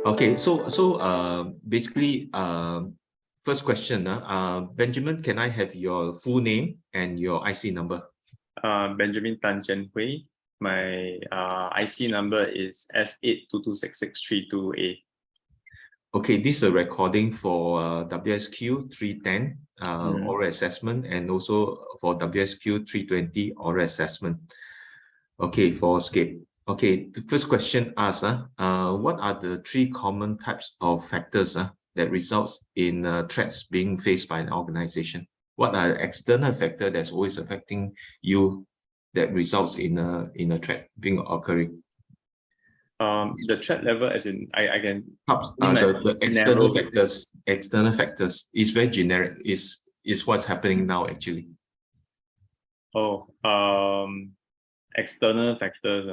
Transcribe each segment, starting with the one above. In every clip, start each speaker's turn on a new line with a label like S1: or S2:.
S1: Okay, basically, first question, Benjamin, can I have your full name and your IC number?
S2: Benjamin Tan Chen Hui. My IC number is S8226632A.
S1: Okay, this is a recording for WSQ 310 oral assessment, and also for WSQ 320 oral assessment. Okay, for escape. Okay, the first question asks, what are the three common types of factors that results in threats being faced by an organization? What are the external factors that's always affecting you that results in a threat being occurring?
S2: The threat level, as in I can
S1: the external factors is very generic, is what's happening now actually.
S2: External factors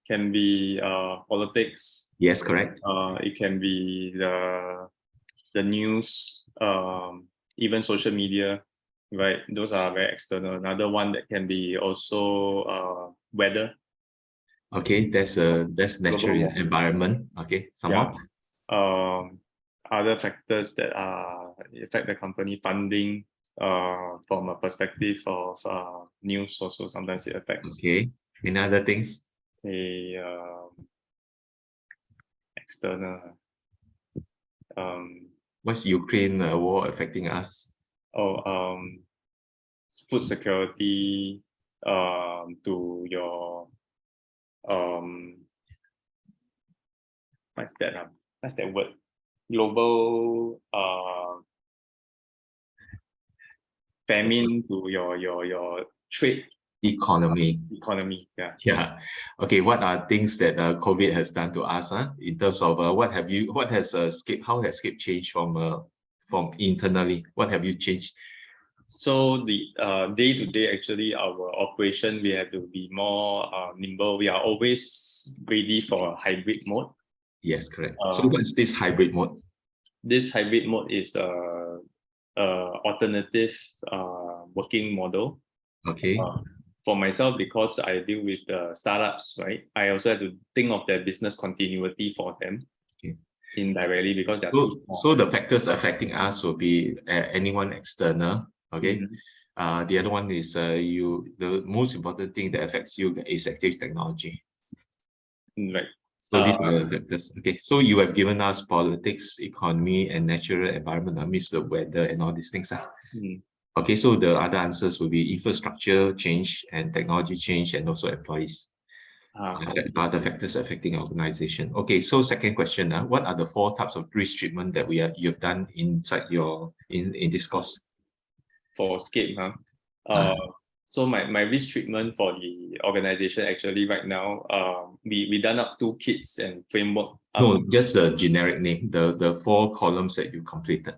S2: can be politics.
S1: Yes, correct.
S2: It can be the news, even social media, right? Those are very external. Another one that can be also weather.
S1: Okay, that's natural environment. Okay, somehow.
S2: Yeah. Other factors that affect the company funding, from a perspective of news also sometimes it affects.
S1: Okay. Any other things?
S2: External.
S1: What's Ukraine war affecting us?
S2: Food security, to your what's that word? Global famine to your trade
S1: economy.
S2: Yeah.
S1: Okay, what are things that COVID has done to us in terms of how has escape changed from internally? What have you changed?
S2: So the day to day, actually, our operation, we have to be more nimble. We are always ready for a hybrid mode.
S1: Yes, correct. So what's this hybrid mode?
S2: This hybrid mode is alternative working model.
S1: Okay.
S2: For myself, because I deal with startups, right? I also have to think of their business continuity for them.
S1: Okay.
S2: Indirectly, because
S1: so the factors affecting us will be anyone external. Okay. The other one is the most important thing that affects you is active technology.
S2: Right.
S1: So these are the factors. Okay. So you have given us politics, economy, and natural environment. I miss the weather and all these things. Okay. So the other answers will be infrastructure change and technology change, and also employees. Are the factors affecting organization. Okay. So second question, what are the 4 types of risk treatment that you've done inside in this course?
S2: For escape, so my risk treatment for the organization, actually right now, we done up 2 kits and framework.
S1: No, just the generic name, the 4 columns that you completed.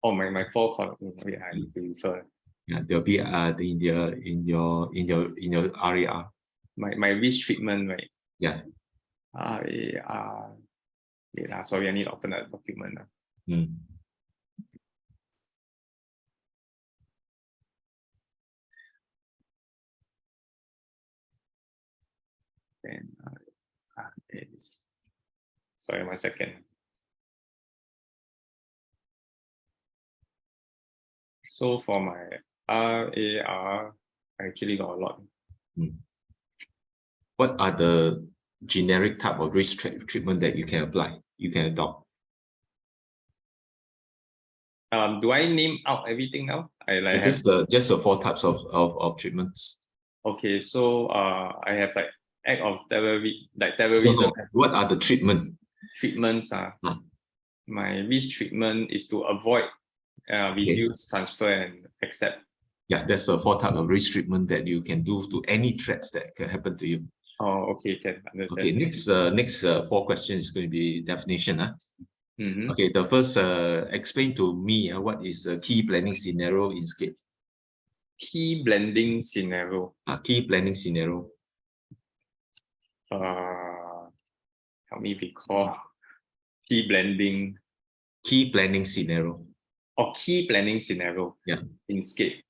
S2: Oh, my 4 columns. I prefer.
S1: Yeah, there'll be in your RAR.
S2: My risk treatment, right?
S1: Yeah.
S2: Sorry, I need to open that document. Then sorry, 1 second. So for my RAR, I actually got a lot.
S1: What are the generic type of risk treatment that you can apply, you can adopt?
S2: Do I name out everything now?
S1: Just the 4 types of treatments.
S2: Okay, so I have like act of terrorism.
S1: No. What are the
S2: treatments? My risk treatment is to avoid, reduce, transfer, and accept.
S1: Yeah, that's the 4 types of risk treatment that you can do to any threats that can happen to you.
S2: Oh, okay, can understand.
S1: Okay, next 4 questions is going to be definition. Okay, the first, explain to me what is a key planning scenario in SCAPE?
S2: Key blending scenario.
S1: Key planning scenario.
S2: Help me recall. Key planning scenario. Or key planning scenario.
S1: Yeah.
S2: In SCAPE.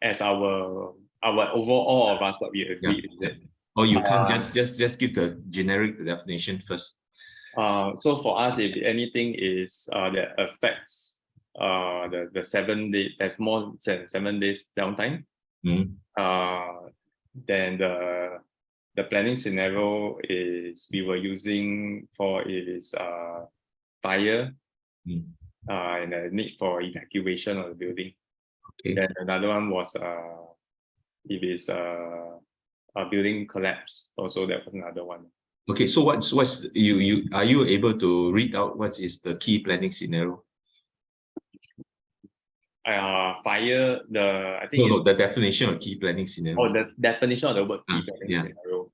S2: As our overall of us, what we agree is that
S1: Or you can't just give the generic definition first.
S2: So for us, if anything is that affects the 7 days, there's more than 7 days downtime. Then the planning scenario is we were using for is fire and the need for evacuation of the building.
S1: Okay.
S2: Then another one was if it's a building collapse. Also, that was another one.
S1: Okay, so what's you are you able to read out what is the key planning scenario?
S2: Fire. I think
S1: the definition of key planning scenario.
S2: Oh, the definition of the word key planning scenario.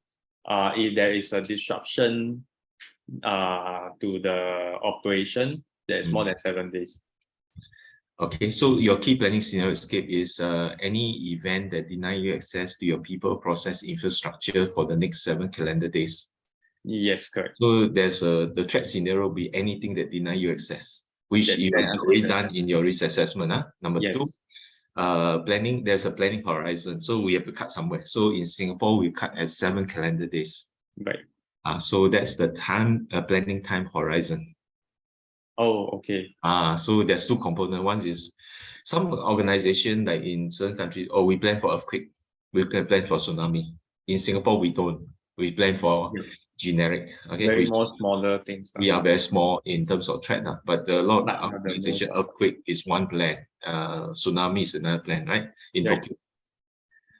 S2: If there is a disruption to the operation, there's more than 7 days.
S1: Okay, so your key planning scenario escape is any event that deny you access to your people, process, infrastructure for the next 7 calendar days.
S2: Yes, correct.
S1: So there's the threat scenario will be anything that deny you access, which you have already done in your risk assessment. Number 2, planning. There's a planning horizon, so we have to cut somewhere. So in Singapore, we cut at 7 calendar days.
S2: Right.
S1: So that's the time planning time horizon.
S2: Oh, okay.
S1: So there's 2 components. One is some organization like in certain countries, we plan for earthquake, we can plan for tsunami. In Singapore, we don't. We plan for generic. Okay,
S2: very more smaller things.
S1: We are very small in terms of threat, but a lot of organization, earthquake is one plan, tsunami is another plan, right? In Tokyo.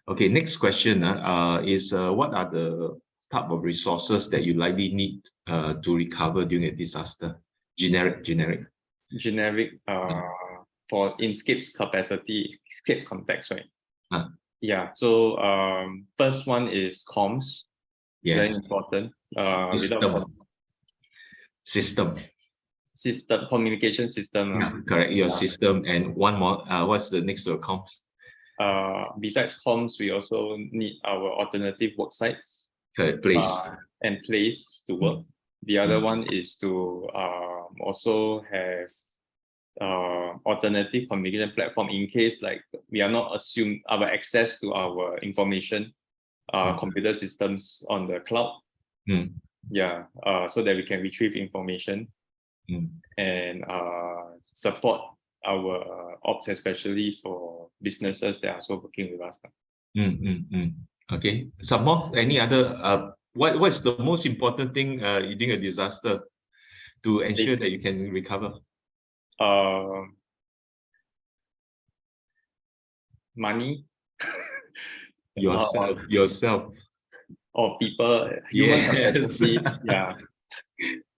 S1: Okay, next question is what are the type of resources that you likely need to recover during a disaster? Generic
S2: for Inkscape's capacity, Inkscape context, right? Yeah, so first one is comms.
S1: Yes.
S2: Very important.
S1: System,
S2: communication system.
S1: Yeah, correct. Your system, and one more. What's the next to comms?
S2: Besides comms, we also need our alternative work sites.
S1: Correct. Place.
S2: And place to work. The other one is to also have alternative communication platform in case like we are not assumed our access to our information computer systems on the cloud. So that we can retrieve information and support our ops, especially for businesses that are also working with us.
S1: Okay, some more. Any other what's the most important thing during a disaster to ensure that you can recover?
S2: Money.
S1: Yourself.
S2: Or people,
S1: Yes.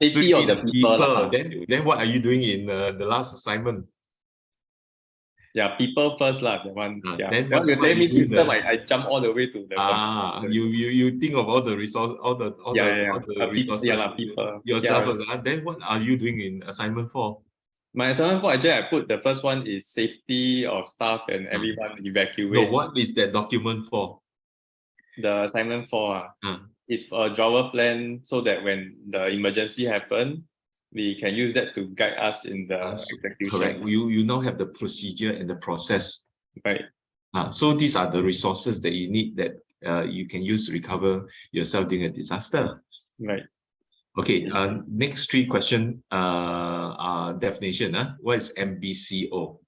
S2: Safety of the people.
S1: Then what are you doing in the last assignment?
S2: People first lah. That one.
S1: Then
S2: what you tell me system, I jump all the way to the.
S1: You think of all the resources, all the resources.
S2: People.
S1: Yourself first. Then what are you doing in assignment 4?
S2: My assignment 4, actually, I put the first one is safety of staff and everyone evacuate.
S1: No, what is that document for?
S2: The assignment 4 is for a drawer plan, so that when the emergency happen, we can use that to guide us in the execution.
S1: Correct. You now have the procedure and the process.
S2: Right.
S1: So these are the resources that you need that you can use to recover yourself during a disaster.
S2: Right.
S1: Okay. Next 3 question definition. What is MBCO?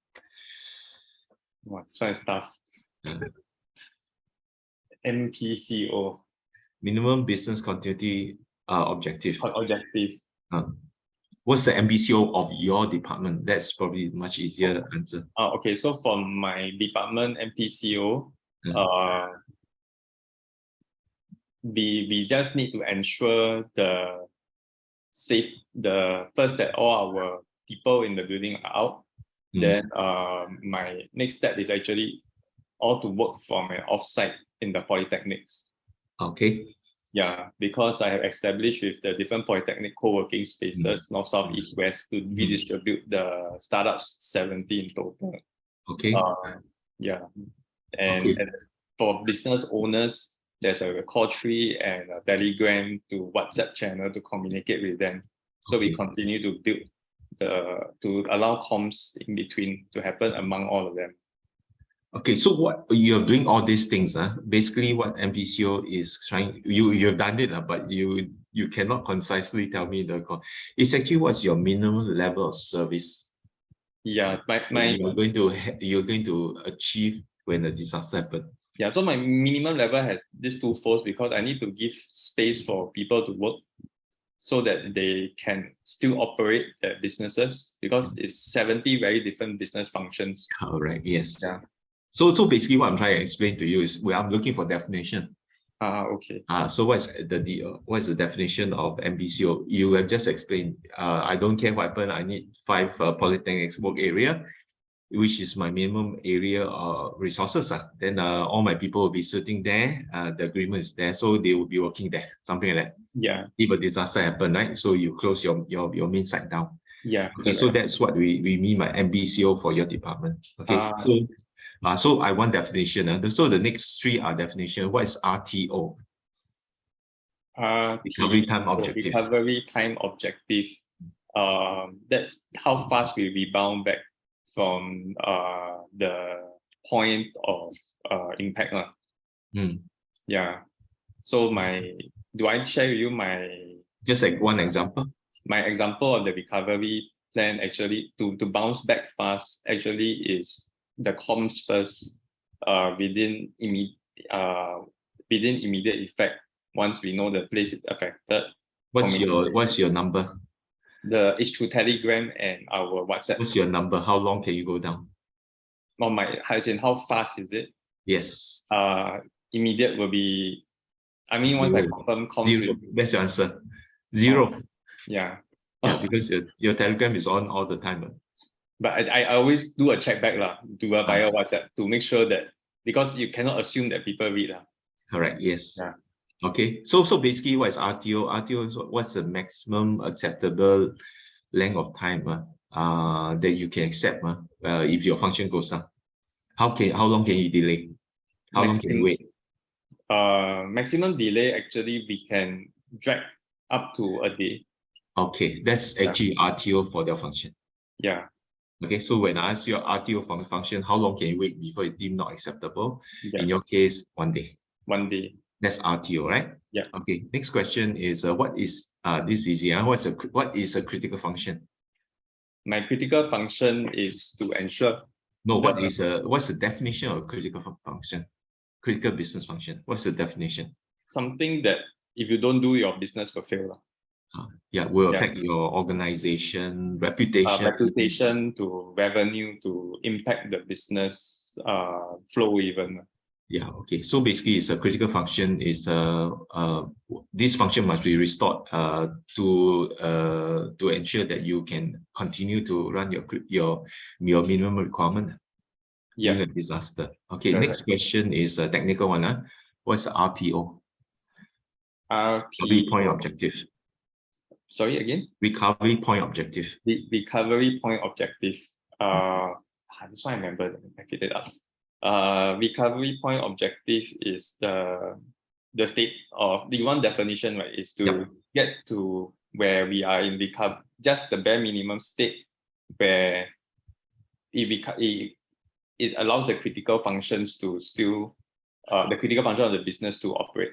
S2: What's fun stuff? MPCO.
S1: Minimum business continuity objective. What's the MBCO of your department? That's probably much easier to answer.
S2: Okay, so for my department, MPCO, we just need to ensure first that all our people in the building are out. Then my next step is actually all to work from an offsite in the polytechnics.
S1: Okay.
S2: Yeah, because I have established with the different polytechnic co-working spaces, north, south, east, west, to redistribute the startups, 70 in total.
S1: Okay.
S2: And for business owners, there's a call tree and a Telegram to WhatsApp channel to communicate with them. So we continue to build to allow comms in between to happen among all of them.
S1: Okay, so what you're doing all these things, basically what MPCO is trying, you've done it, but you cannot concisely tell me it's actually what's your minimum level of service
S2: Yeah,
S1: you're going to achieve when a disaster happens.
S2: Yeah, so my minimum level has these two folds because I need to give space for people to work so that they can still operate their businesses because it's 70 very different business functions.
S1: Correct, yes.
S2: Yeah.
S1: So basically what I'm trying to explain to you is I'm looking for definition.
S2: Okay.
S1: So what's the definition of MBCO? You have just explained. I don't care what happened. I need 5 polytechnics work area, which is my minimum area resources. Then all my people will be sitting there. The agreement is there, so they will be working there, something like that.
S2: Yeah.
S1: If a disaster happen, right? So you close your main site down.
S2: Yeah.
S1: Okay, so that's what we mean by MBCO for your department. Okay, so I want definition. So the next 3 are definition. What is RTO? Recovery time objective.
S2: Recovery time objective. That's how fast we rebound back from the point of impact. Yeah. So do I share with you
S1: just like one example?
S2: My example of the recovery plan actually to bounce back fast actually is the comms first within immediate effect once we know the place is affected.
S1: What's your number?
S2: It's through Telegram and our WhatsApp.
S1: What's your number? How long can you go down?
S2: How fast is it?
S1: Yes.
S2: Immediate will be, once I confirm comms.
S1: 0. That's your answer. 0.
S2: Yeah.
S1: Yeah, because your Telegram is on all the time.
S2: But I always do a check back via WhatsApp to make sure that, because you cannot assume that people read.
S1: Correct, yes.
S2: Yeah.
S1: Okay, so basically what is RTO? RTO is what's the maximum acceptable length of time that you can accept if your function goes down. How long can you delay? How long can you wait?
S2: Maximum delay, actually, we can drag up to a day.
S1: Okay, that's actually RTO for their function.
S2: Yeah.
S1: Okay, so when I ask your RTO function, how long can you wait before it's deemed not acceptable?
S2: Yeah.
S1: In your case, 1 day.
S2: 1 day.
S1: That's RTO, right?
S2: Yeah.
S1: Okay, next question is what is this is easy. What is a critical function?
S2: My critical function is to ensure.
S1: No, what's the definition of critical function? Critical business function. What's the definition?
S2: Something that if you don't do, your business will fail.
S1: Yeah, will affect your organization, reputation.
S2: Reputation to revenue to impact the business flow even.
S1: Yeah, okay. So basically, it's a critical function. Is this function must be restored to ensure that you can continue to run your minimum requirement during a disaster. Okay, next question is a technical one. What's RPO? Recovery point objective.
S2: Sorry, again?
S1: Recovery point objective.
S2: Recovery point objective. This one I remember. I picked it up. Recovery point objective is the state of the one definition, right? Is to get to where we are in recovery, just the bare minimum state where it allows the critical functions to still the critical function of the business to operate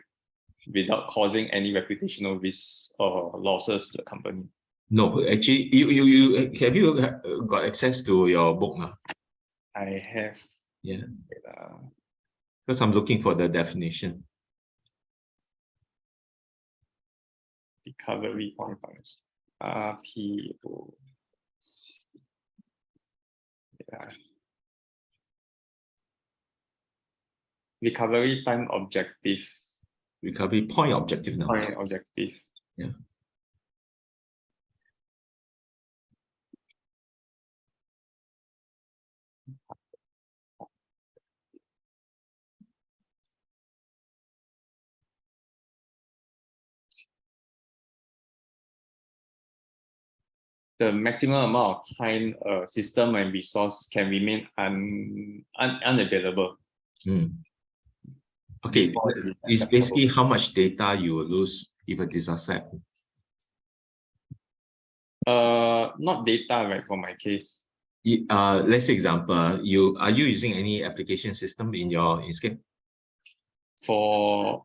S2: without causing any reputational risks or losses to the company.
S1: No, actually, you have you got access to your book now?
S2: I have.
S1: Yeah. Because I'm looking for the definition.
S2: Recovery point function. RPO. Yeah. Recovery time objective.
S1: Recovery point objective now.
S2: Point objective.
S1: Yeah.
S2: The maximum amount of time a system and resource can remain unavailable.
S1: Okay, it's basically how much data you will lose if a disaster happens.
S2: Not data, right, for my case.
S1: Let's say example, are you using any application system in your Inkscape?
S2: For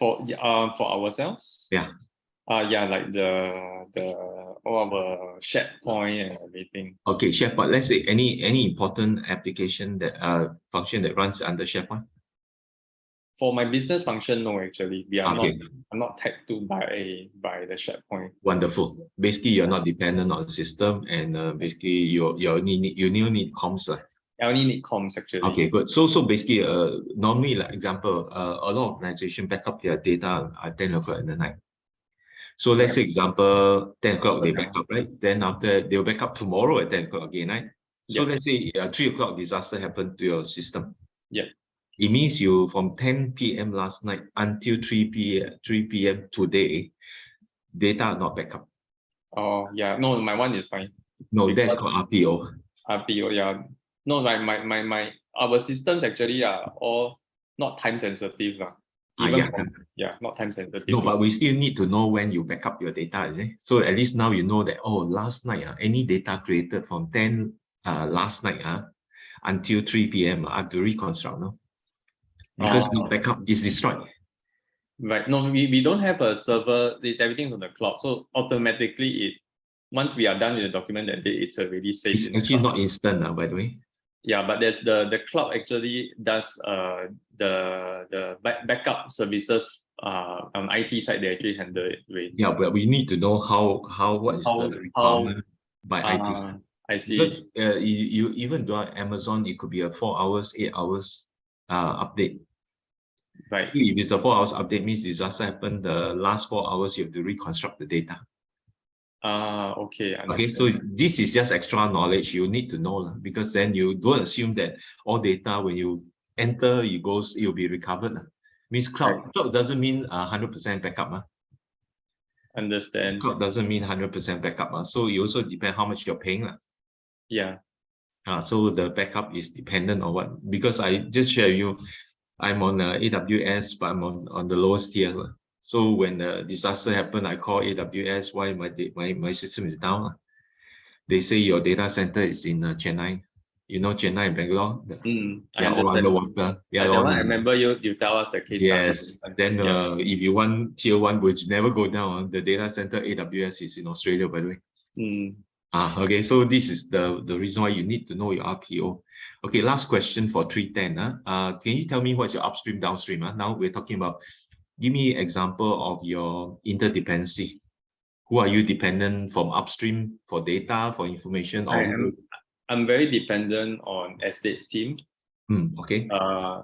S2: ourselves?
S1: Yeah.
S2: Yeah, like the all our SharePoint and everything.
S1: Okay, SharePoint. Let's say any important application that function that runs under SharePoint.
S2: For my business function, no, actually, we are
S1: Okay.
S2: I'm not tagged to by the SharePoint.
S1: Wonderful. Basically, you're not dependent on the system, and basically you only need comms.
S2: I only need comms actually.
S1: Okay, good. So basically, normally, like example, a lot of organizations back up their data at 10 o'clock in the night. So let's say example, 10 o'clock they back up, right? Then after they'll back up tomorrow at 10 o'clock again, right? So let's say 3 o'clock disaster happened to your system.
S2: Yeah.
S1: It means you from 10 p.m. last night until 3 p.m. today, data are not back up.
S2: Oh yeah, no, my one is fine.
S1: No, that's called RPO.
S2: RPO, yeah. No, like our systems actually are all not time sensitive. Not time sensitive.
S1: No, but we still need to know when you back up your data, is it? So at least now you know that, oh, last night, any data created from 10 last night until 3 p.m. I have to reconstruct, no? Because the backup is destroyed.
S2: Right. No, we don't have a server. Everything's on the cloud. So automatically once we are done with the document that day, it's already saved.
S1: It's actually not instant, by the way.
S2: Yeah, but there's the cloud actually does the backup services on IT side. They actually handle it.
S1: Yeah, but we need to know what is the requirement by IT.
S2: I see.
S1: Because you even do Amazon, it could be a 4 hours, 8 hours update.
S2: Right.
S1: So if it's a 4 hours update, means disaster happened the last 4 hours, you have to reconstruct the data.
S2: Okay.
S1: Okay, so this is just extra knowledge you need to know, because then you don't assume that all data when you enter, it'll be recovered. Means cloud doesn't mean 100% backup.
S2: Understand.
S1: Cloud doesn't mean 100% backup. So it also depends how much you're paying.
S2: Yeah.
S1: So the backup is dependent on what, because I just share you, I'm on AWS, but I'm on the lowest tier. So when the disaster happened, I call AWS, why my system is down. They say your data center is in Chennai. You know Chennai and Bangalore? They are all underwater.
S2: Yeah, that one I remember you tell us the case.
S1: Yes. Then if you want tier 1, which never go down, the data center AWS is in Australia, by the way. Okay, so this is the reason why you need to know your RPO. Okay, last question for 310. Can you tell me what's your upstream, downstream? Now we're talking about, give me example of your interdependency. Who are you dependent from upstream for data, for information?
S2: I'm very dependent on Estates team.
S1: Okay.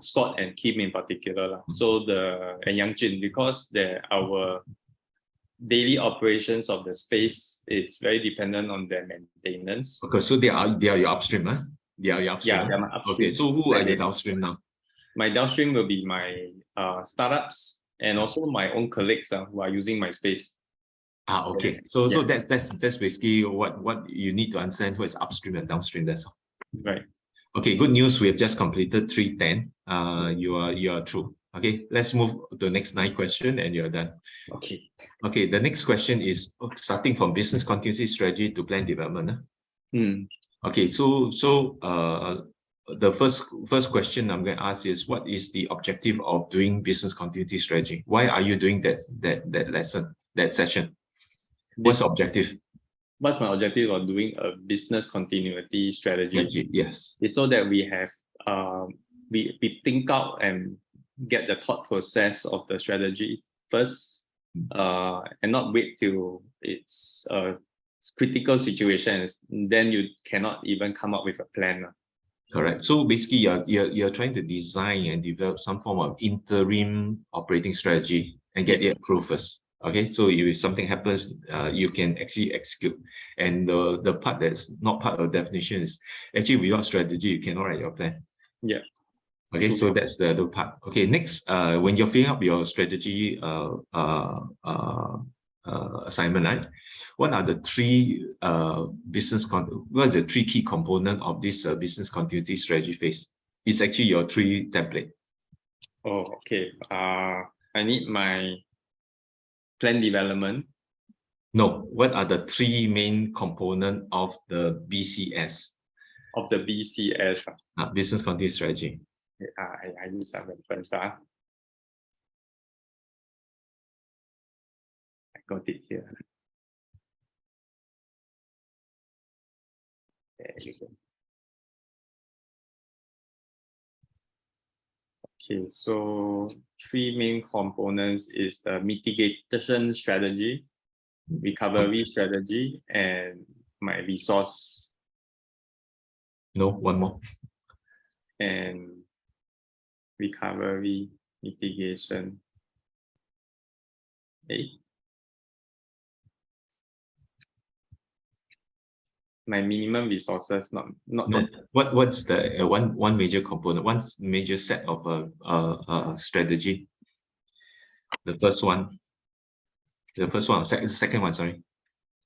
S2: Scott and Kim in particular. So and Yang Jin, because our daily operations of the space is very dependent on their maintenance.
S1: Okay, so they are your upstream, huh? They are your upstream.
S2: Yeah, they're my upstream.
S1: Okay, so who are your downstream now?
S2: My downstream will be my startups and also my own colleagues who are using my space.
S1: Okay. So that's basically what you need to understand, what is upstream and downstream. That's all.
S2: Right.
S1: Okay, good news. We have just completed 310. You are through. Okay, let's move to the next 9 questions and you're done. Okay, the next question is starting from business continuity strategy to plan development. Okay, so the first question I'm going to ask is, what is the objective of doing business continuity strategy? Why are you doing that session? What's the objective?
S2: What's my objective of doing a business continuity strategy?
S1: Yes.
S2: It's so that we have we think out and get the thought process of the strategy first, and not wait till it's a critical situation. Then you cannot even come up with a plan.
S1: Correct. So basically, you're trying to design and develop some form of interim operating strategy and get it approved first. Okay, so if something happens, you can actually execute. And the part that's not part of the definition is actually without strategy, you cannot write your plan.
S2: Yeah.
S1: Okay, so that's the part. Okay, next, when you're filling up your strategy assignment, right? What are the 3 what are the 3 key components of this business continuity strategy phase? It's actually your 3 template.
S2: Oh, okay. I need my plan development.
S1: No, what are the 3 main components of the BCS?
S2: of the BCS.
S1: Business Continuity Strategy.
S2: I use that reference. I got it here. There you go. Okay, so 3 main components is the mitigation strategy, recovery strategy, and my resource.
S1: No, one more.
S2: And recovery, mitigation. Okay. My minimum resources, not
S1: No,
S2: that.
S1: what's the one major component, one major set of strategy? The first one, second one, sorry.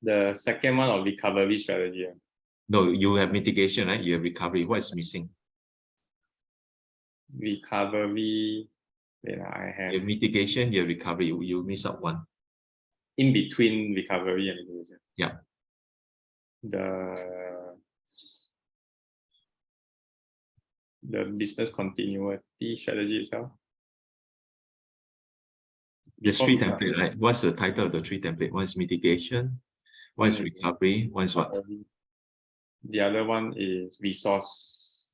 S2: The second one of recovery strategy.
S1: No, you have mitigation, right? You have recovery. What is missing?
S2: Recovery. Yeah, I have.
S1: You have mitigation, you have recovery. You miss out one.
S2: In between recovery and mitigation.
S1: Yeah.
S2: The business continuity strategy itself.
S1: There's 3 templates, right? What's the title of the 3 template? One is mitigation, one is recovery, one is what?
S2: The other one is resource.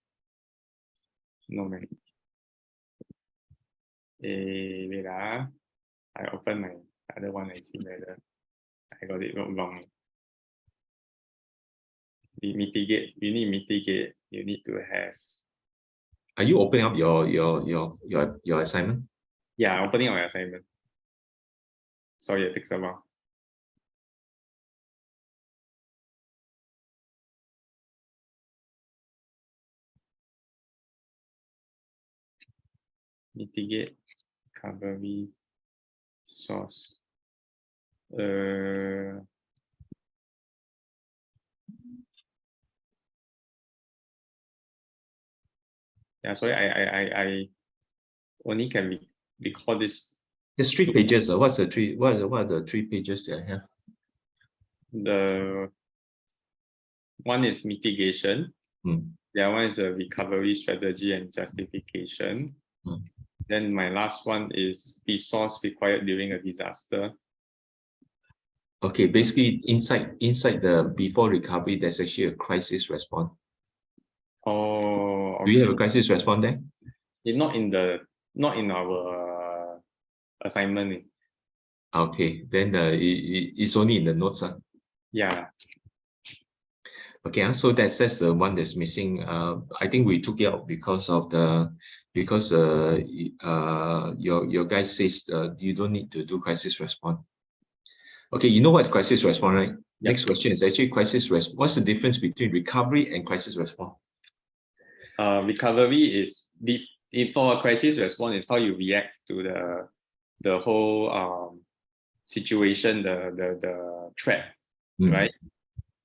S2: No, man. Wait, I open my other one. I see whether I got it wrong. We mitigate. You need mitigate. You need to have.
S1: Are you opening up your assignment?
S2: Yeah, opening up my assignment. Sorry, it takes a while. Mitigate, recovery, source. Yeah, sorry, I only can record this.
S1: There's 3 pages. What are the 3 pages that I have?
S2: The one is mitigation. The other one is a recovery strategy and justification. Then my last one is resource required during a disaster.
S1: Okay, basically inside the before recovery, there's actually a crisis response.
S2: Oh, okay.
S1: Do you have a crisis response there?
S2: Not in our assignment.
S1: Okay, then it's only in the notes.
S2: Yeah.
S1: Okay, so that's the one that's missing. I think we took it out because your guy says you don't need to do crisis response. Okay, you know what's crisis response, right? Yep. Next question is actually crisis response. What's the difference between recovery and crisis response?
S2: Recovery is for a crisis response is how you react to the whole situation, the threat, right?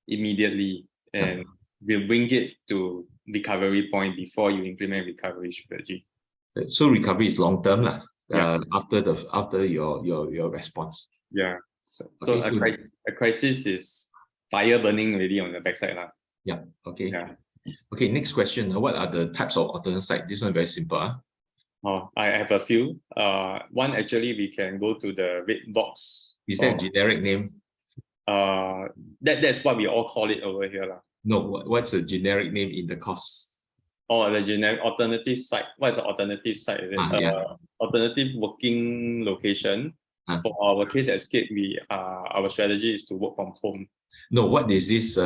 S2: Immediately, and we'll bring it to recovery point before you implement recovery strategy.
S1: So recovery is long term, after your response.
S2: Yeah. So a crisis is fire burning already on the backside.
S1: Yeah. Okay.
S2: Yeah.
S1: Okay, next question. What are the types of alternate site? This one very simple.
S2: Oh, I have a few. One, actually, we can go to the red box.
S1: Is that a generic name?
S2: That's what we all call it over here.
S1: No, what's the generic name in the course?
S2: Oh, the generic alternative site. What is the alternative site? Alternative working location. For our case at Escape, our strategy is to work from home.
S1: No, what is this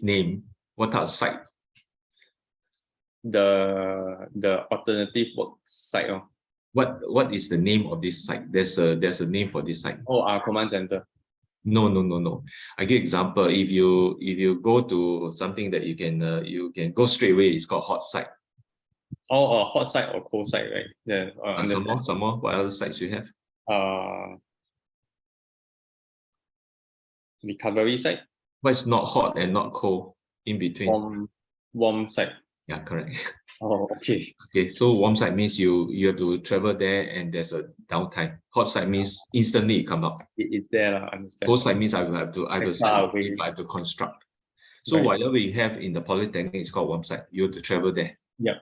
S1: name? What type of site?
S2: The alternative work site.
S1: What is the name of this site? There's a name for this site.
S2: Oh, our command center.
S1: No. I give example. If you go to something that you can go straight away, it's called hot site.
S2: Oh, a hot site or cold site, right? Yeah.
S1: Some more. What other sites you have?
S2: Recovery site.
S1: But it's not hot and not cold in between.
S2: Warm site.
S1: Yeah, correct.
S2: Oh, okay.
S1: Okay, so warm site means you have to travel there and there's a downtime. Hot site means instantly it come up.
S2: It's there, I understand.
S1: Cold site means I have to construct. So
S2: Right.
S1: whatever you have in the polytechnic is called warm site. You have to travel there.
S2: Yeah.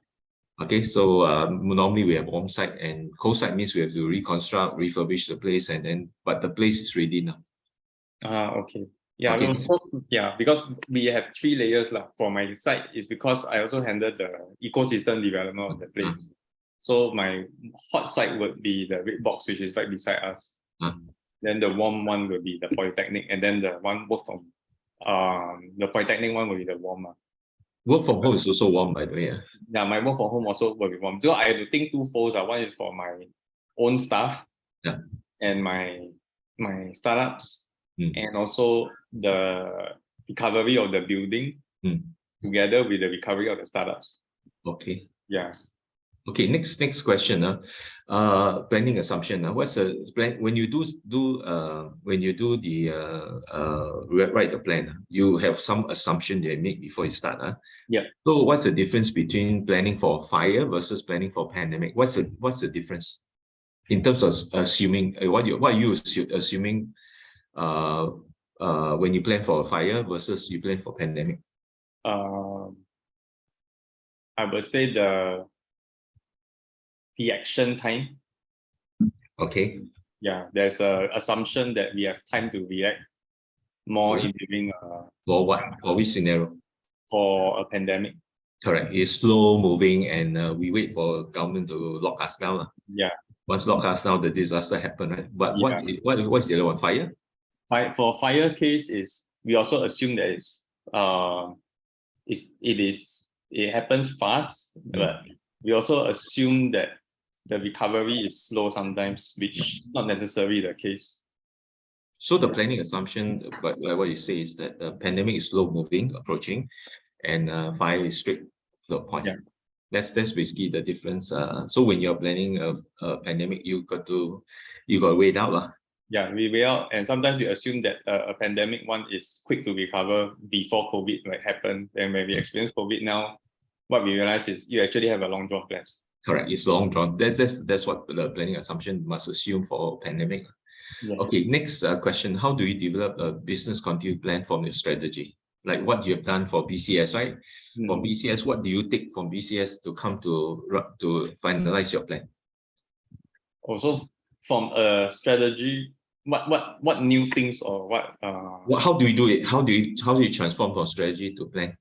S1: Okay, so normally we have warm site, and cold site means we have to reconstruct, refurbish the place, and then but the place is ready now.
S2: Okay. Yeah,
S1: Okay.
S2: yeah, because we have 3 layers lah. For my side is because I also handle the ecosystem development of the place. So my hot site would be the red box, which is right beside us. Then the warm one will be the polytechnic, and then the one work from the polytechnic one will be the warm.
S1: Work from home is also warm, by the way.
S2: Yeah, my work from home also will be warm. So I have to think 2 folds. One is for my own staff,
S1: Yeah.
S2: and my startups, and also the recovery of the building together with the recovery of the startups.
S1: Okay.
S2: Yeah.
S1: Okay, next question. Planning assumption. What's the plan when you do the write the plan? You have some assumption they make before you start.
S2: Yeah.
S1: So what's the difference between planning for fire versus planning for pandemic? What's the difference in terms of assuming what you assuming when you plan for a fire versus you plan for pandemic?
S2: I would say the reaction time.
S1: Okay.
S2: Yeah, there's a assumption that we have time to react more in during
S1: for what? For which scenario?
S2: For a pandemic.
S1: Correct. It's slow moving, and we wait for government to lock us down.
S2: Yeah.
S1: Once lock us down, the disaster happen, right? But
S2: yeah.
S1: what's the other one? Fire?
S2: For fire case is we also assume that it happens fast, but we also assume that the recovery is slow sometimes, which not necessarily the case.
S1: So the planning assumption, but like what you say, is that the pandemic is slow moving, approaching, and fire is straight to the point.
S2: Yeah.
S1: That's basically the difference. So when you're planning a pandemic, you got to wait out.
S2: Yeah, we weigh out, and sometimes we assume that a pandemic one is quick to recover before COVID might happen. And when we experience COVID now, what we realize is you actually have a long drawn plan.
S1: Correct, it's long drawn. That's what the planning assumption must assume for pandemic.
S2: Yeah.
S1: Okay, next question. How do you develop a business continuity plan from your strategy? Like what you have done for BCS, right? From BCS, what do you take from BCS to come to finalize your plan?
S2: Also, from a strategy, what new things or what?
S1: How do you do it? How do you transform from strategy to plan?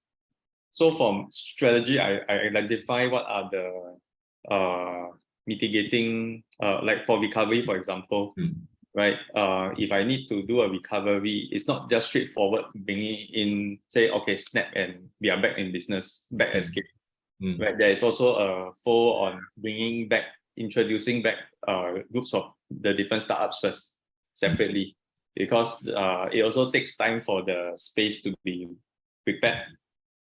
S2: So from strategy, I identify what are the mitigating, like for recovery, for example, right? If I need to do a recovery, it's not just straightforward bringing in, say, okay, snap and we are back in business, back escape. Right? There is also a fold on bringing back, introducing back groups of the different startups first, separately, because it also takes time for the space to be prepared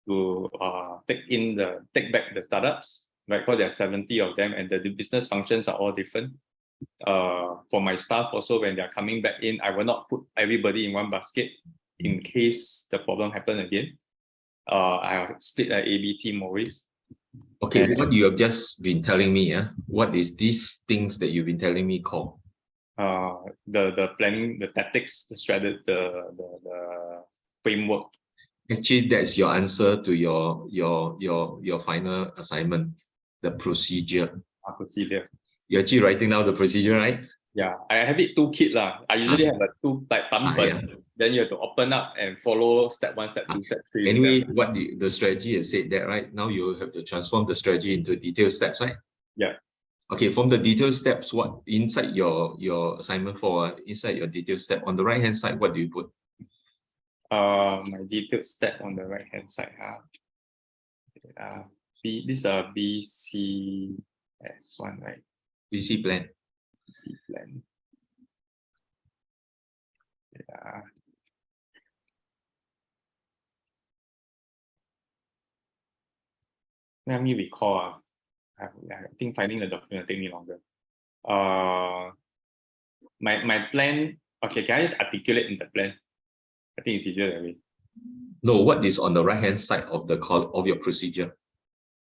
S2: to take back the startups, right? Because there are 70 of them, and the business functions are all different. For my staff also, when they're coming back in, I will not put everybody in one basket in case the problem happen again. I split an AB team always.
S1: Okay, what you have just been telling me, what is these things that you've been telling me called?
S2: The planning, the tactics, the strategy, the framework.
S1: Actually, that's your answer to your final assignment, the procedure.
S2: Procedure.
S1: You're actually writing down the procedure, right?
S2: Yeah, I have it toolkit lah. I usually have a two like then you have to open up and follow step 1, step 2, step 3.
S1: Anyway, what the strategy has said that, right? Now you have to transform the strategy into detailed steps, right?
S2: Yeah.
S1: Okay, from the detailed steps, what inside your assignment inside your detailed step on the right hand side, what do you put?
S2: My detailed step on the right hand side. This is a BCS one, right?
S1: BC plan.
S2: BC plan. Yeah. Let me recall. I think finding the document take me longer. My plan. Okay, can I just articulate in the plan? I think it's easier that way.
S1: No, what is on the right hand side of the of your procedure?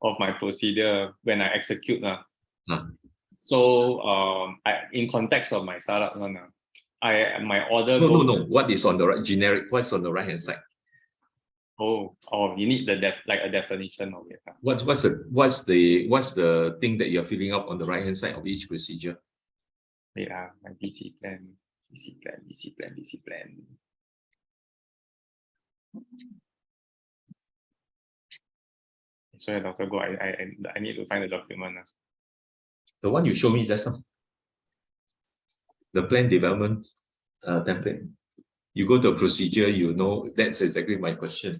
S2: Of my procedure when I execute. So in context of my startup one, my order.
S1: No. What is on the right generic? What's on the right hand side?
S2: Oh, you need the like a definition of it.
S1: What's the thing that you're filling up on the right hand side of each procedure?
S2: Yeah, my BC plan, BC plan, BC plan, BC plan. Sorry, Dr. Go, I need to find the document.
S1: The one you showed me just now. The plan development template. You go to a procedure, you know, that's exactly my question.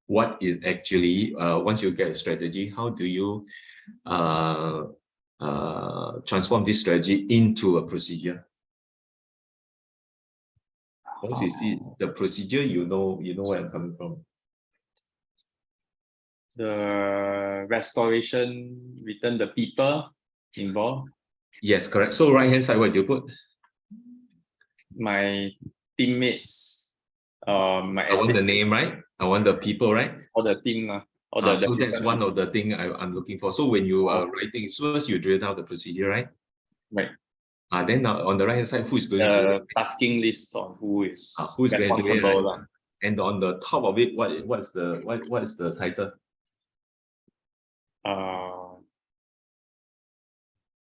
S1: What is actually, once you get a strategy, how do you transform this strategy into a procedure? Once you see the procedure, you know where I'm coming from.
S2: The restoration, return the people involved.
S1: Yes, correct. So right hand side, what do you put?
S2: My teammates. I
S1: want the name, right? I want the people, right?
S2: Or the team.
S1: So that's one of the thing I'm looking for. So when you are writing, first you drill down the procedure, right?
S2: Right.
S1: Then on the right hand side, who is going to do it?
S2: Tasking list on who is
S1: going to do it, right?
S2: Right?
S1: And on the top of it, what is the title?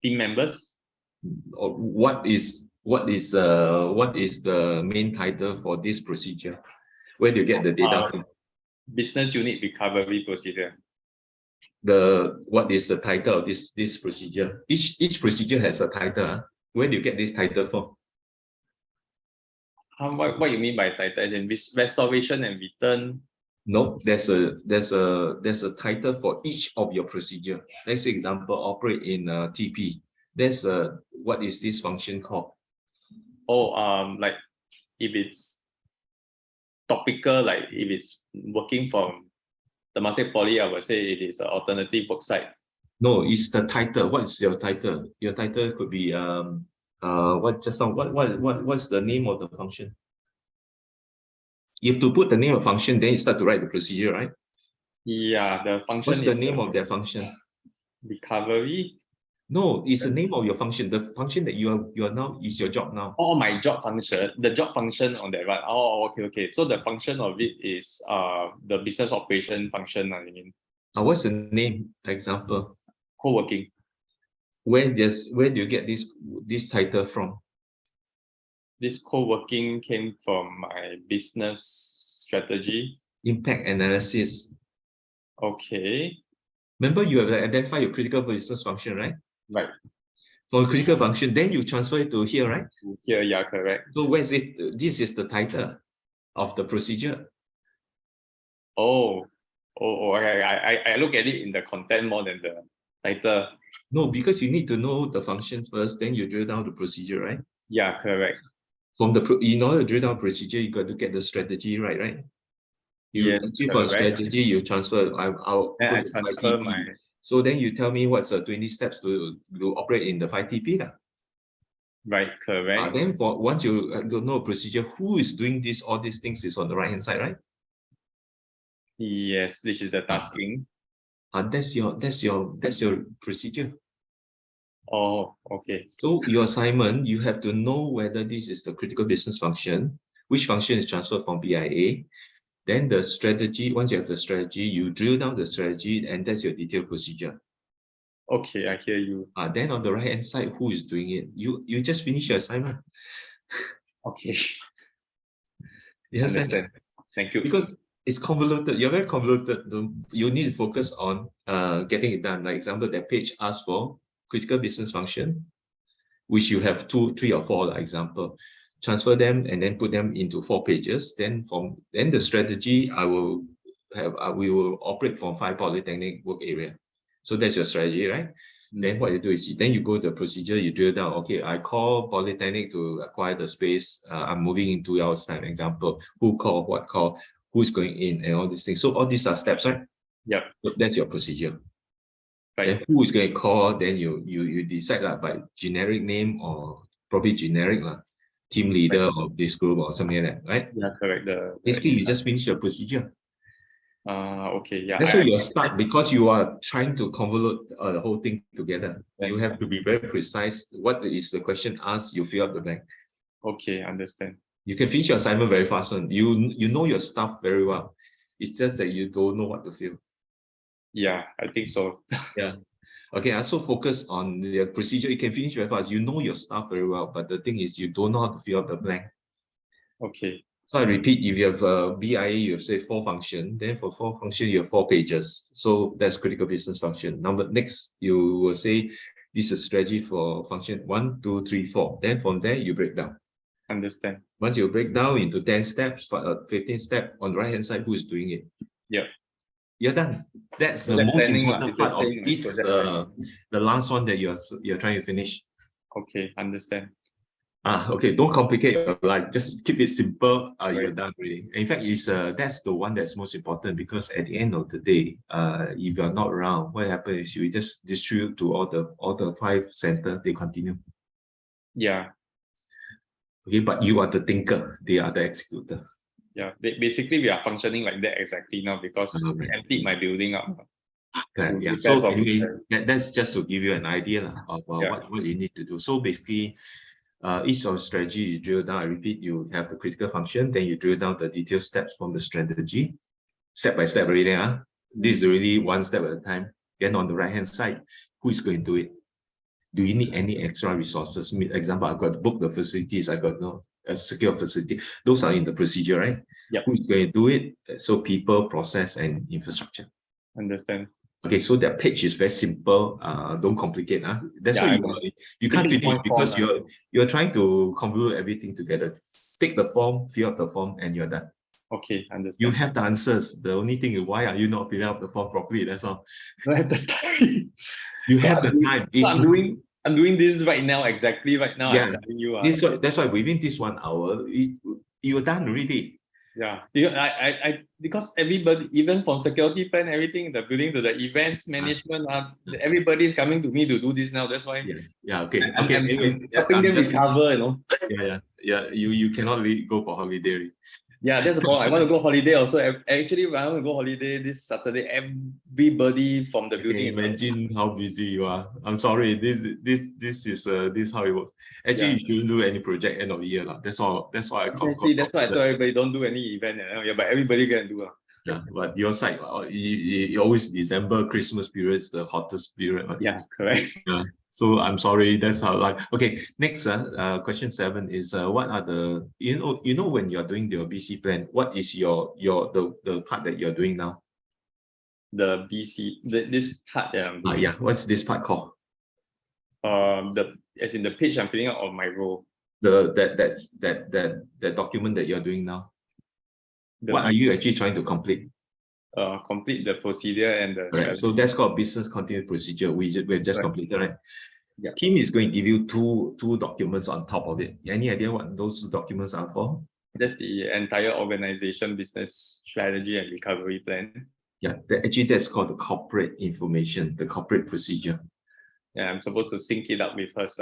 S2: Team members.
S1: Or what is the main title for this procedure? Where do you get the data from?
S2: Business unit recovery procedure.
S1: What is the title of this procedure? Each procedure has a title. Where do you get this title from?
S2: What you mean by title? As in restoration and return?
S1: No, there's a title for each of your procedure. Let's say example, operate in TP. There's what is this function called?
S2: Like if it's topical, like if it's working from Temasek Poly, I would say it is an alternative worksite.
S1: No, it's the title. What is your title? Your title could be what's the name of the function? You have to put the name of function, then you start to write the procedure, right?
S2: Yeah, the function.
S1: What's the name of that function?
S2: Recovery.
S1: No, it's the name of your function. The function that you are now is your job now.
S2: Oh, my job function. The job function on that, right? Oh, okay. So the function of it is the business operation function. I mean.
S1: What's the name? Example.
S2: Co-working.
S1: Where do you get this title from?
S2: This co-working came from my business strategy.
S1: Impact analysis.
S2: Okay.
S1: Remember, you have identified your critical business function, right?
S2: Right.
S1: For critical function, then you transfer it to here, right?
S2: Here, yeah, correct.
S1: So where's it? This is the title of the procedure.
S2: Oh, I look at it in the content more than the title.
S1: No, because you need to know the function first, then you drill down the procedure, right?
S2: Yeah, correct.
S1: In order to drill down procedure, you got to get the strategy right? You achieve for strategy, you transfer. I'll put it
S2: transfer my.
S1: So then you tell me what's the 20 steps to operate in the 5TP.
S2: Right, correct.
S1: Then for once you know procedure, who is doing this? All these things is on the right hand side, right?
S2: Yes, which is the tasking.
S1: That's your procedure.
S2: Oh, okay.
S1: So your assignment, you have to know whether this is the critical business function, which function is transferred from BIA. Then the strategy, once you have the strategy, you drill down the strategy, and that's your detailed procedure.
S2: Okay, I hear you.
S1: Then on the right hand side, who is doing it? You just finish your assignment.
S2: Okay.
S1: You understand?
S2: Thank you.
S1: Because it's convoluted. You're very convoluted. You need to focus on getting it done. Like example, that page asks for critical business function, which you have 2, 3, or 4, like example. Transfer them and then put them into 4 pages. Then the strategy we will operate from 5 polytechnic work area. So that's your strategy, right? Then what you do is then you go to the procedure, you drill down. Okay, I call polytechnic to acquire the space. I'm moving in 2 hours time. Example, who call, what call, who's going in, and all these things. So all these are steps, right?
S2: Yeah.
S1: So that's your procedure.
S2: Right.
S1: Then who is going to call? Then you decide by generic name or probably generic team leader of this group or something like that, right?
S2: Yeah, correct.
S1: Basically, you just finish your procedure.
S2: Okay, yeah.
S1: That's why you're stuck, because you are trying to convolute the whole thing together. You have to be very precise. What is the question asked? You fill up the blank.
S2: Okay, understand.
S1: You can finish your assignment very fast. You know your stuff very well. It's just that you don't know what to fill.
S2: Yeah, I think so.
S1: Yeah. Okay, so focus on the procedure. You can finish very fast. You know your stuff very well, but the thing is you don't know how to fill out the blank.
S2: Okay.
S1: So I repeat, if you have a BIA, you have say 4 function, then for 4 function, you have 4 pages. So that's critical business function. Next, you will say this is strategy for function 1, 2, 3, 4. Then from there, you break down.
S2: Understand.
S1: Once you break down into 10 steps, 15 steps, on the right-hand side, who is doing it?
S2: Yeah.
S1: You're done. That's the
S2: Project
S1: most
S2: planning,
S1: important
S2: it's the
S1: part of
S2: same as
S1: this,
S2: project planning.
S1: the last one that you're trying to finish.
S2: Okay, understand.
S1: Okay, don't complicate your life. Just keep it simple. You're
S2: Right.
S1: done really. In fact, that's the one that's most important, because at the end of the day, if you're not around, what happens is you just distribute to all the 5 centers, they continue.
S2: Yeah.
S1: Okay, but you are the thinker, they are the executor.
S2: Yeah. Basically, we are functioning like that exactly now because
S1: Right.
S2: I emptied my building up.
S1: Correct. Yeah.
S2: Prepare
S1: So
S2: for
S1: anyway,
S2: future.
S1: that's just to give you an idea of
S2: Yeah.
S1: what you need to do. So basically, each of strategy you drill down. I repeat, you have the critical function, then you drill down the detailed steps from the strategy, step by step. Already, this is really one step at a time. Then on the right hand side, who is going to do it? Do you need any extra resources? Example, I've got to book the facilities. I got a secure facility. Those are in the procedure, right?
S2: Yep.
S1: Who is going to do it? So people, process, and infrastructure.
S2: Understand.
S1: Okay, so that page is very simple. Don't complicate. That's why you can't finish, because you're trying to convolute everything together. Take the form, fill out the form, and you're done.
S2: Okay, understand.
S1: You have the answers. The only thing is, why are you not filling out the form properly? That's all.
S2: I have the time.
S1: You have the time.
S2: I'm doing this right now, exactly right now.
S1: Yeah,
S2: I'm telling you.
S1: that's why within this 1 hour, you're done already.
S2: Yeah, I because everybody, even from security plan, everything, the building to the events management, everybody is coming to me to do this now. That's why.
S1: Yeah. Okay.
S2: I'm
S1: Anyway,
S2: helping them recover.
S1: Yeah. You cannot go for holiday.
S2: Yeah, that's the problem. I want to go holiday also. Actually, when I want to go holiday this Saturday, everybody from the building.
S1: Imagine how busy you are. I'm sorry. This is how it works. Actually, you shouldn't do any project end of the year. That's all. That's why I call.
S2: That's why I told everybody don't do any event. Yeah, but everybody can do.
S1: Yeah, but your side, you always December, Christmas period is the hottest period.
S2: Yeah, correct.
S1: Yeah. So I'm sorry, that's how okay. Next, question 7 is what are the you know when you're doing your BC plan, what is the part that you're doing now?
S2: The this part that I'm doing.
S1: Yeah, what's this part called?
S2: As in the page I'm filling out of my role.
S1: That document that you're doing now. What are you actually trying to complete?
S2: Complete the procedure and the strategy.
S1: So that's called business continuity procedure. We've just completed, right?
S2: Yeah.
S1: Team is going to give you two documents on top of it. Any idea what those documents are for?
S2: That's the entire organization business strategy and recovery plan.
S1: Yeah, actually that's called the corporate information, the corporate procedure.
S2: Yeah, I'm supposed to sync it up with hers.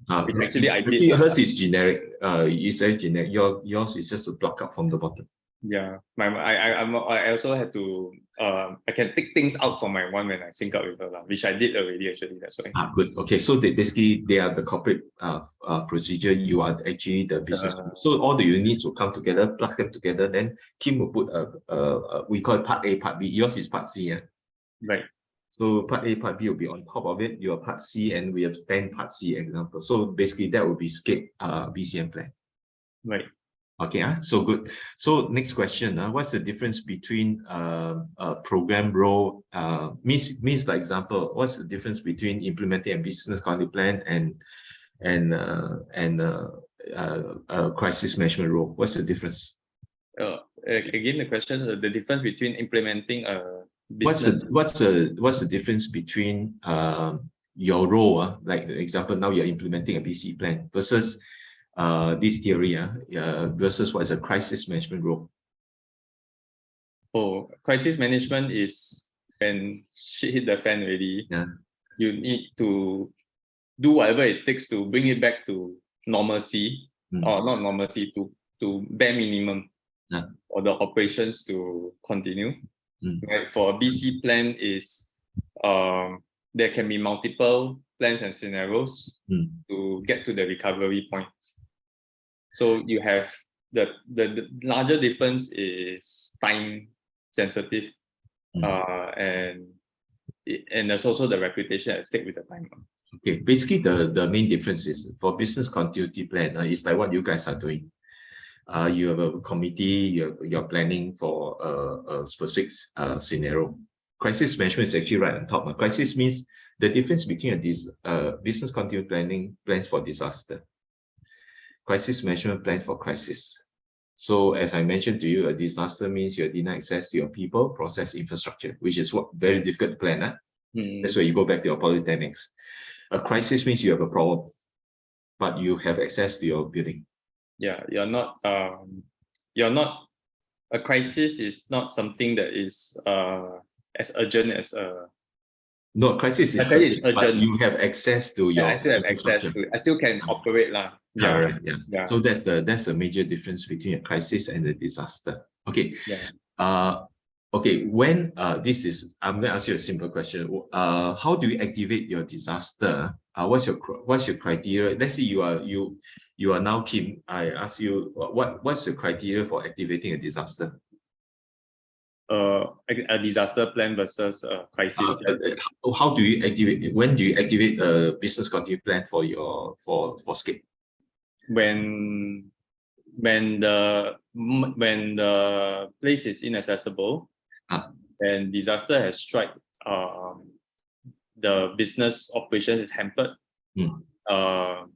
S2: Actually, I did.
S1: Hers is generic. You say generic. Yours is just to block up from the bottom.
S2: Yeah, I also had to I can take things out from my one when I sync up with her, which I did already actually. That's why.
S1: Good. Okay, so basically they are the corporate procedure. You are actually the business. So all the units will come together, plug them together. Then Kim will put we call it part A, part B. Yours is part C, yeah.
S2: Right.
S1: So part A, part B will be on top of it. Your part C, and we have 10 part C example. So basically that will be SCAPE BCM plan.
S2: Right.
S1: Okay, so good. So next question, what's the difference between program role, means like example, what's the difference between implementing a business continuity plan and crisis management role? What's the difference?
S2: Again, the question, the difference between implementing a business.
S1: What's the difference between your role, like example, now you're implementing a BC plan versus this theory versus what is a crisis management role?
S2: Oh, crisis management is when shit hit the fan already.
S1: Yeah.
S2: You need to do whatever it takes to bring it back to normalcy, or not normalcy, to bare minimum, or the operations to continue. Right? For a BC plan is there can be multiple plans and scenarios to get to the recovery point. So you have the larger difference is time sensitive, and there's also the reputation at stake with the time.
S1: Okay, basically the main difference is for business continuity plan, it's like what you guys are doing. You have a committee, you're planning for a specific scenario. Crisis management is actually right on top. Crisis means the difference between this business continuity planning plans for disaster, crisis management plan for crisis. So as I mentioned to you, a disaster means you're denied access to your people, process, infrastructure, which is what very difficult to plan. That's where you go back to your polytechnics. A crisis means you have a problem, but you have access to your building.
S2: Yeah, you're not. A crisis is not something that is as urgent as a.
S1: No, crisis is urgent, but you have access to your.
S2: I still have access to it. I still can operate lah.
S1: Correct. Yeah. So that's a major difference between a crisis and a disaster. Okay.
S2: Yeah.
S1: Okay. When this is, I'm going to ask you a simple question. How do you activate your disaster? What's your criteria? Let's say you are now Kim. I ask you what's the criteria for activating a disaster?
S2: A disaster plan versus a crisis plan.
S1: How do you activate? When do you activate a business continuity plan for your for SCAPE?
S2: When the place is inaccessible, and disaster has struck, the business operation is hampered, or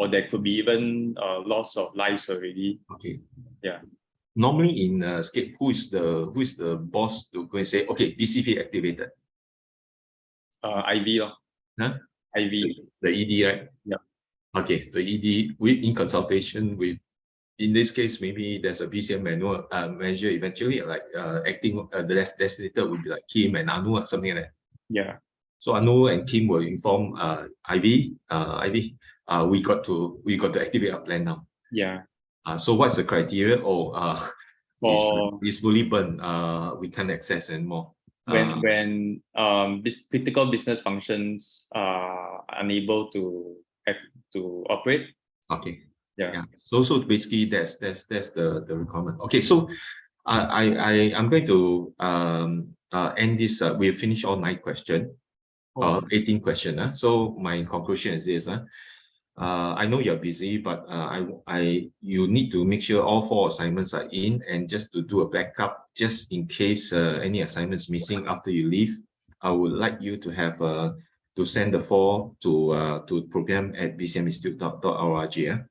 S2: there could be even loss of lives already.
S1: Okay.
S2: Yeah.
S1: Normally in SCAPE, who is the boss to go and say, okay, BCP activated?
S2: IV.
S1: Huh?
S2: IV.
S1: The ED, right?
S2: Yeah.
S1: Okay, the ED in consultation with, in this case, maybe there's a BCM manual measure eventually, like acting the designator would be like Kim and Anu or something like that.
S2: Yeah.
S1: So Anu and Kim will inform IV. We got to activate our plan now.
S2: Yeah.
S1: So what's the criteria? It's fully burned. We can't access anymore.
S2: When critical business functions are unable to operate.
S1: Okay.
S2: Yeah.
S1: So basically that's the requirement. Okay. So I'm going to end this. We've finished all 9 questions. 18 questions. So my conclusion is this. I know you're busy, but you need to make sure all 4 assignments are in, and just to do a backup, just in case any assignments missing after you leave, I would like you to have to send the 4 to program@bcminstitute.org.